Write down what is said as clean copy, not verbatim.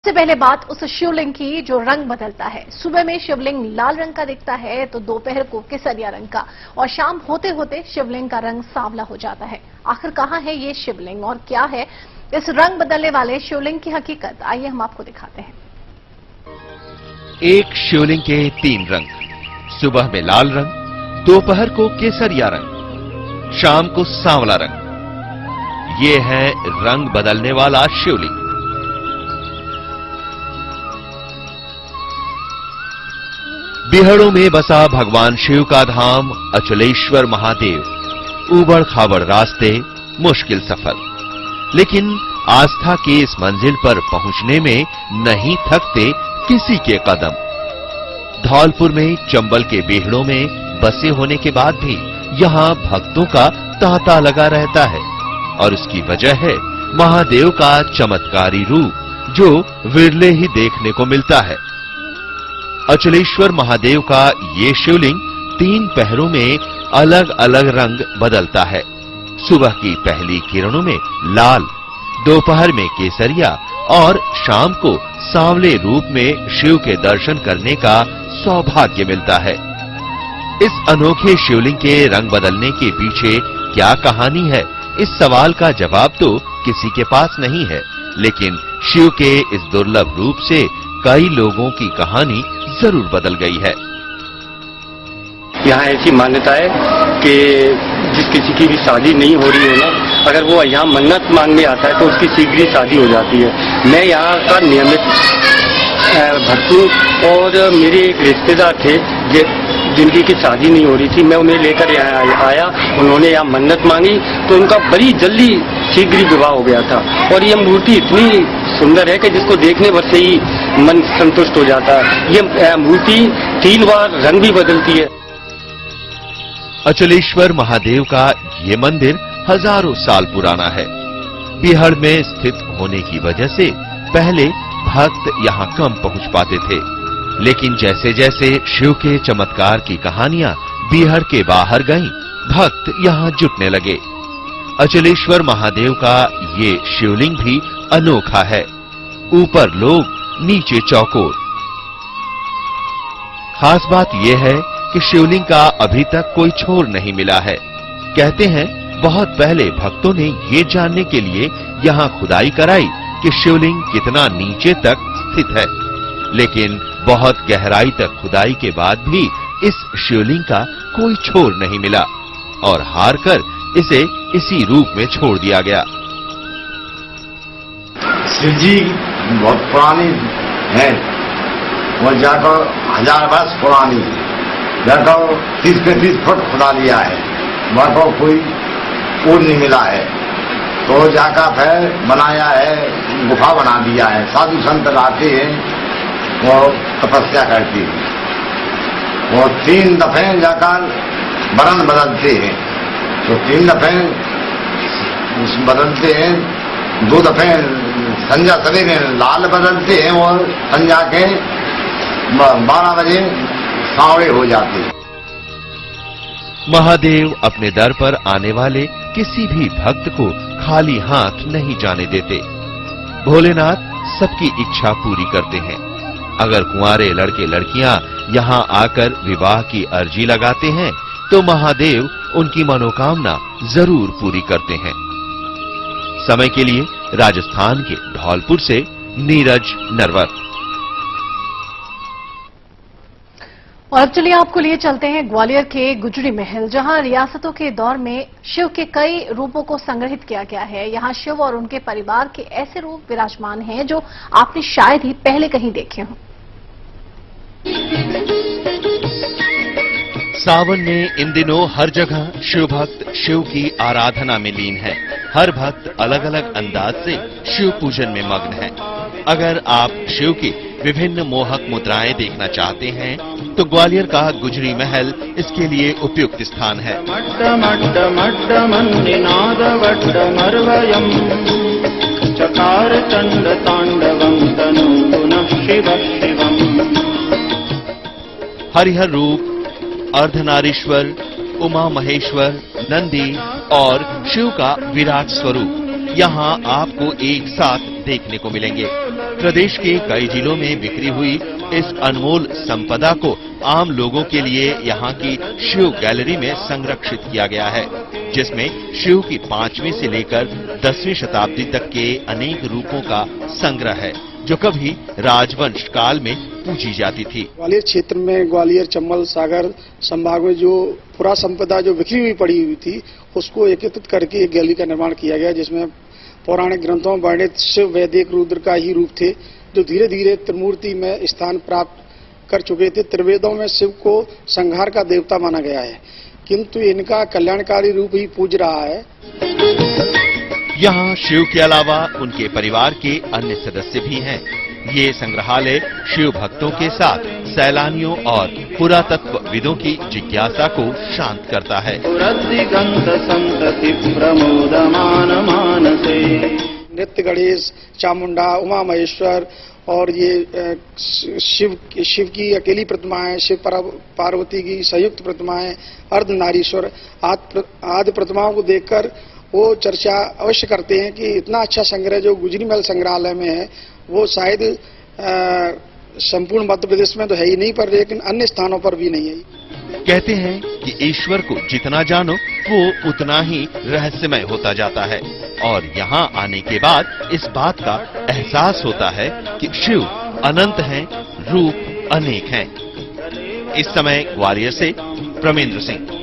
सबसे पहले बात उस शिवलिंग की जो रंग बदलता है। सुबह में शिवलिंग लाल रंग का दिखता है तो दोपहर को केसरिया रंग का, और शाम होते होते शिवलिंग का रंग सांवला हो जाता है। आखिर कहां है ये शिवलिंग और क्या है इस रंग बदलने वाले शिवलिंग की हकीकत, आइए हम आपको दिखाते हैं। एक शिवलिंग के 3 रंग, सुबह में लाल रंग, दोपहर को केसरिया रंग, शाम को सांवला रंग। ये है रंग बदलने वाला शिवलिंग। बिहड़ों में बसा भगवान शिव का धाम अचलेश्वर महादेव। ऊबड़ खाबड़ रास्ते, मुश्किल सफर, लेकिन आस्था के इस मंजिल पर पहुंचने में नहीं थकते किसी के कदम। धौलपुर में चंबल के बिहड़ों में बसे होने के बाद भी यहां भक्तों का तांता लगा रहता है, और उसकी वजह है महादेव का चमत्कारी रूप जो विरले ही देखने को मिलता है। अचलेश्वर महादेव का ये शिवलिंग 3 पहरों में अलग अलग रंग बदलता है। सुबह की पहली किरणों में लाल, दोपहर में केसरिया और शाम को सांवले रूप में शिव के दर्शन करने का सौभाग्य मिलता है। इस अनोखे शिवलिंग के रंग बदलने के पीछे क्या कहानी है, इस सवाल का जवाब तो किसी के पास नहीं है, लेकिन शिव के इस दुर्लभ रूप से कई लोगों की कहानी जरूर बदल गई है। यहाँ ऐसी मान्यता है कि जिस किसी की भी शादी नहीं हो रही है ना, अगर वो यहाँ मन्नत मांगने आता है तो उसकी शीघ्र ही शादी हो जाती है। मैं यहाँ का नियमित भक्त हूँ, और मेरे एक रिश्तेदार थे जिनकी की शादी नहीं हो रही थी। मैं उन्हें लेकर यहाँ आया, उन्होंने यहाँ मन्नत मांगी तो उनका बड़ी जल्दी शीघ्र ही विवाह हो गया था। और ये मूर्ति इतनी सुंदर है कि जिसको देखने भर से ही मन संतुष्ट हो जाता है। ये मूर्ति 3 बार रंग भी बदलती है। अचलेश्वर महादेव का ये मंदिर हजारों साल पुराना है। बिहड़ में स्थित होने की वजह से पहले भक्त यहाँ कम पहुंच पाते थे, लेकिन जैसे जैसे शिव के चमत्कार की कहानियां बिहड़ के बाहर गईं, भक्त यहाँ जुटने लगे। अचलेश्वर महादेव का ये शिवलिंग भी अनोखा है। ऊपर लोग, नीचे चौकोर। खास बात यह है कि शिवलिंग का अभी तक कोई छोर नहीं मिला है। कहते हैं बहुत पहले भक्तों ने ये जानने के लिए यहाँ खुदाई कराई कि शिवलिंग कितना नीचे तक स्थित है, लेकिन बहुत गहराई तक खुदाई के बाद भी इस शिवलिंग का कोई छोर नहीं मिला, और हार कर इसे इसी रूप में छोड़ दिया गया। शिव जी बहुत पुरानी है, वो जाकर 1000 वर्ष पुरानी, जाकर 30-35 फुट खुदा लिया है, वहां को कोई पूर नहीं मिला है, तो जाकर फिर बनाया है, गुफा बना दिया है। साधु संत आते हैं, वो तपस्या करती है, वो 3 दफे जाकर वरण बदलते हैं, तो 3 दफे बदलते हैं। 2 दफे संध्या सवेरे लाल बदलते हैं, और संध्या के 12 बजे सांवले हो जाते हैं। महादेव अपने दर पर आने वाले किसी भी भक्त को खाली हाथ नहीं जाने देते। भोलेनाथ सबकी इच्छा पूरी करते हैं। अगर कुंवारे लड़के लड़कियां यहाँ आकर विवाह की अर्जी लगाते हैं तो महादेव उनकी मनोकामना जरूर पूरी करते हैं। समय के लिए राजस्थान के धौलपुर से नीरज नरवर। और अब चलिए आपको लिए चलते हैं ग्वालियर के गुजरी महल, जहां रियासतों के दौर में शिव के कई रूपों को संग्रहित किया गया है। यहां शिव और उनके परिवार के ऐसे रूप विराजमान हैं जो आपने शायद ही पहले कहीं देखे हों। सावन में इन दिनों हर जगह शिव भक्त शिव की आराधना में लीन है। हर भक्त अलग अलग अंदाज से शिव पूजन में मग्न है। अगर आप शिव की विभिन्न मोहक मुद्राएं देखना चाहते हैं तो ग्वालियर का गुजरी महल इसके लिए उपयुक्त स्थान है। हरिहर रूप, अर्धनारीश्वर, उमा महेश्वर, नंदी और शिव का विराट स्वरूप यहाँ आपको एक साथ देखने को मिलेंगे। प्रदेश के कई जिलों में बिखरी हुई इस अनमोल संपदा को आम लोगों के लिए यहाँ की शिव गैलरी में संरक्षित किया गया है, जिसमें शिव की 5वीं से लेकर 10वीं शताब्दी तक के अनेक रूपों का संग्रह है, जो कभी राजवंश काल में पूजी जाती थी। ग्वालियर क्षेत्र में ग्वालियर, चंबल, सागर संभाग में जो पुरा संपदा जो बिखरी हुई पड़ी हुई थी, उसको एकत्रित करके एक गैलरी का निर्माण किया गया, जिसमें पौराणिक ग्रंथों में वर्णित शिव वैदिक रुद्र का ही रूप थे, जो धीरे धीरे त्रिमूर्ति में स्थान प्राप्त कर चुके थे। त्रिवेदों में शिव को संहार का देवता माना गया है, किंतु इनका कल्याणकारी रूप ही पूज रहा है। यहाँ शिव के अलावा उनके परिवार के अन्य सदस्य भी हैं। ये संग्रहालय शिव भक्तों के साथ सैलानियों और पुरातत्वविदों की जिज्ञासा को शांत करता है। नृत्य गणेश, चामुंडा, उमा महेश्वर और ये शिव की अकेली प्रतिमाएं, शिव पार्वती की संयुक्त प्रतिमाएं, अर्धनारीश्वर आदि प्रतिमाओं को देखकर वो चर्चा अवश्य करते हैं कि इतना अच्छा संग्रह जो गुजरी महल संग्रहालय में है, वो शायद संपूर्ण मध्य प्रदेश में तो है ही नहीं, पर लेकिन अन्य स्थानों पर भी नहीं है। कहते हैं कि ईश्वर को जितना जानो वो उतना ही रहस्यमय होता जाता है, और यहाँ आने के बाद इस बात का एहसास होता है कि शिव अनंत हैं, रूप अनेक हैं। इस समय ग्वालियर से प्रमेंद्र सिंह।